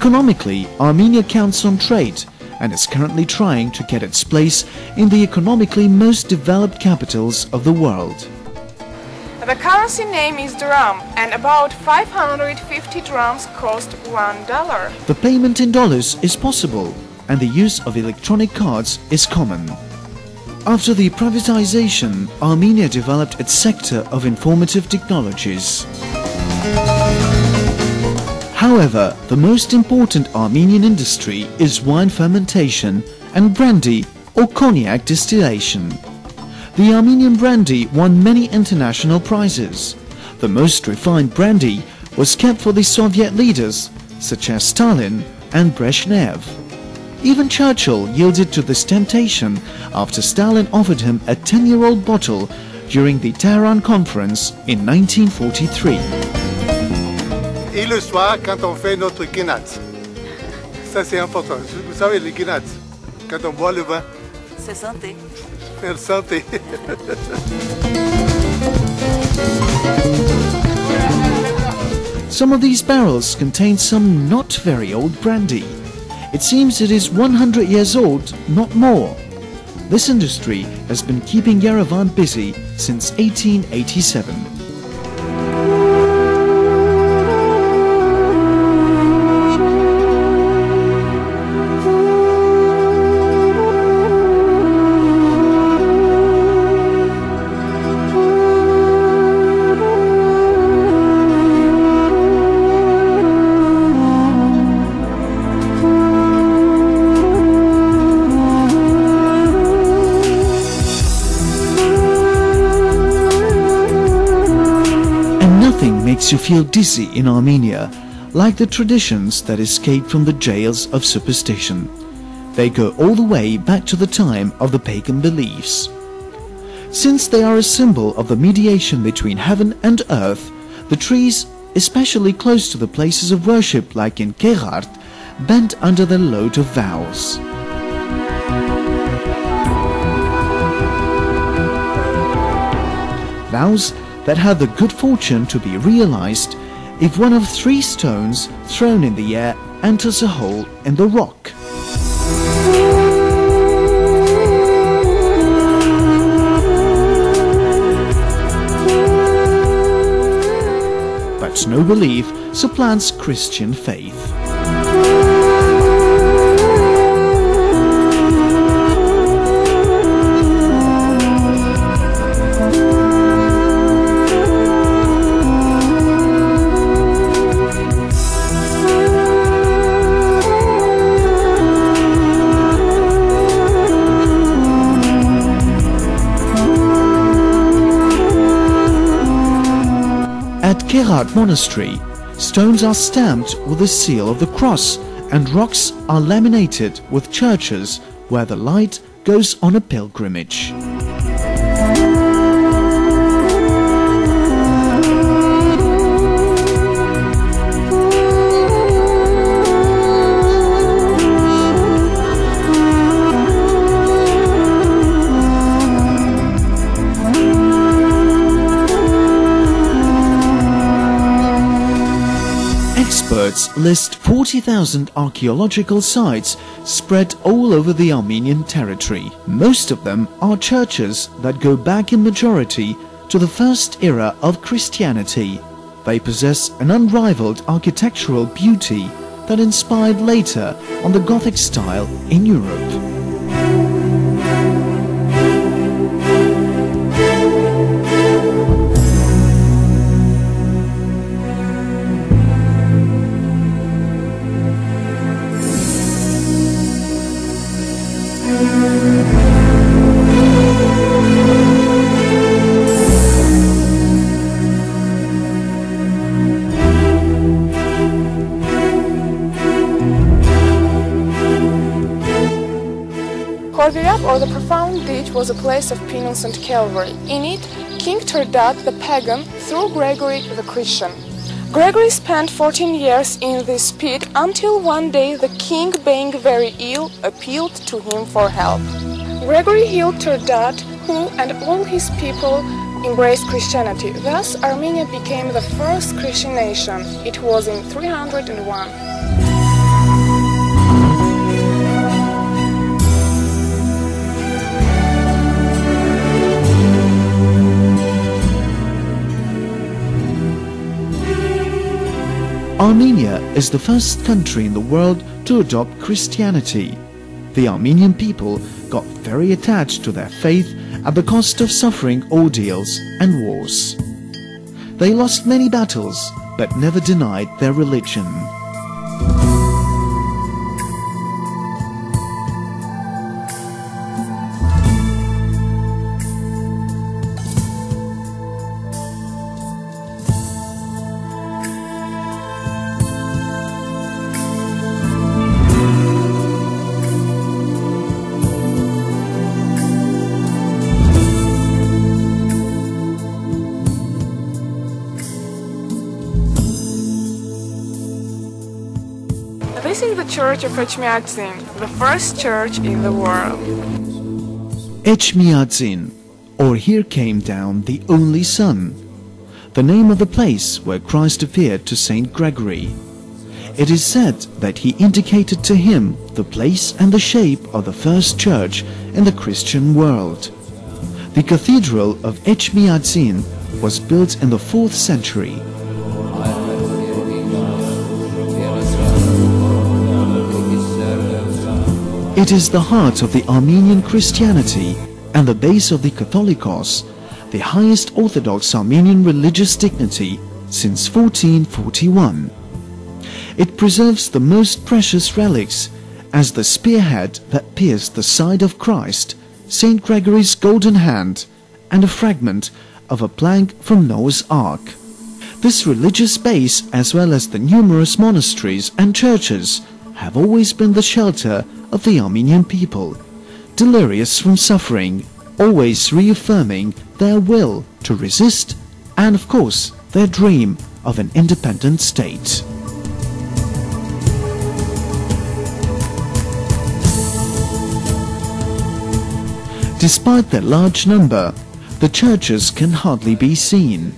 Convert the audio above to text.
Economically, Armenia counts on trade and is currently trying to get its place in the economically most developed capitals of the world. The currency name is dirham, and about 550 dirhams cost $1. The payment in dollars is possible, and the use of electronic cards is common. After the privatization, Armenia developed its sector of informative technologies. However, the most important Armenian industry is wine fermentation and brandy or cognac distillation. The Armenian brandy won many international prizes. The most refined brandy was kept for the Soviet leaders such as Stalin and Brezhnev. Even Churchill yielded to this temptation after Stalin offered him a 10-year-old bottle during the Tehran Conference in 1943. Et le soir, quand on fait notre guinat, ça c'est important. Vous savez, les guinat, quand on boit le vin, c'est santé. C'est santé. Some of these barrels contain some not very old brandy. It seems it is 100 years old, not more. This industry has been keeping Yerevan busy since 1887. Makes you feel dizzy in Armenia, like the traditions that escape from the jails of superstition. They go all the way back to the time of the pagan beliefs. Since they are a symbol of the mediation between heaven and earth, the trees, especially close to the places of worship like in Kerart, bent under the load of vows. Vows that had the good fortune to be realized if one of 3 stones thrown in the air enters a hole in the rock. But no belief supplants Christian faith. At Kerart Monastery, stones are stamped with the seal of the cross and rocks are laminated with churches where the light goes on a pilgrimage. Experts list 40,000 archaeological sites spread all over the Armenian territory. Most of them are churches that go back in majority to the first era of Christianity. They possess an unrivaled architectural beauty that inspired later on the Gothic style in Europe. Or the profound ditch was a place of penance and Calvary. In it, King Terdat the pagan threw Gregory the Christian. Gregory spent 14 years in this pit until one day the king, being very ill, appealed to him for help. Gregory healed Terdat, who and all his people embraced Christianity. Thus, Armenia became the first Christian nation. It was in 301. Armenia is the first country in the world to adopt Christianity. The Armenian people got very attached to their faith at the cost of suffering ordeals and wars. They lost many battles, but never denied their religion. This is the church of Echmiadzin, the first church in the world. Echmiadzin, or Here Came Down the Only Son, the name of the place where Christ appeared to Saint Gregory. It is said that he indicated to him the place and the shape of the first church in the Christian world. The cathedral of Echmiadzin was built in the 4th century. It is the heart of the Armenian Christianity and the base of the Catholicos, the highest Orthodox Armenian religious dignity since 1441. It preserves the most precious relics as the spearhead that pierced the side of Christ, Saint Gregory's golden hand, and a fragment of a plank from Noah's Ark. This religious base, as well as the numerous monasteries and churches, have always been the shelter of the Armenian people, delirious from suffering, always reaffirming their will to resist and, of course, their dream of an independent state. Despite their large number, the churches can hardly be seen.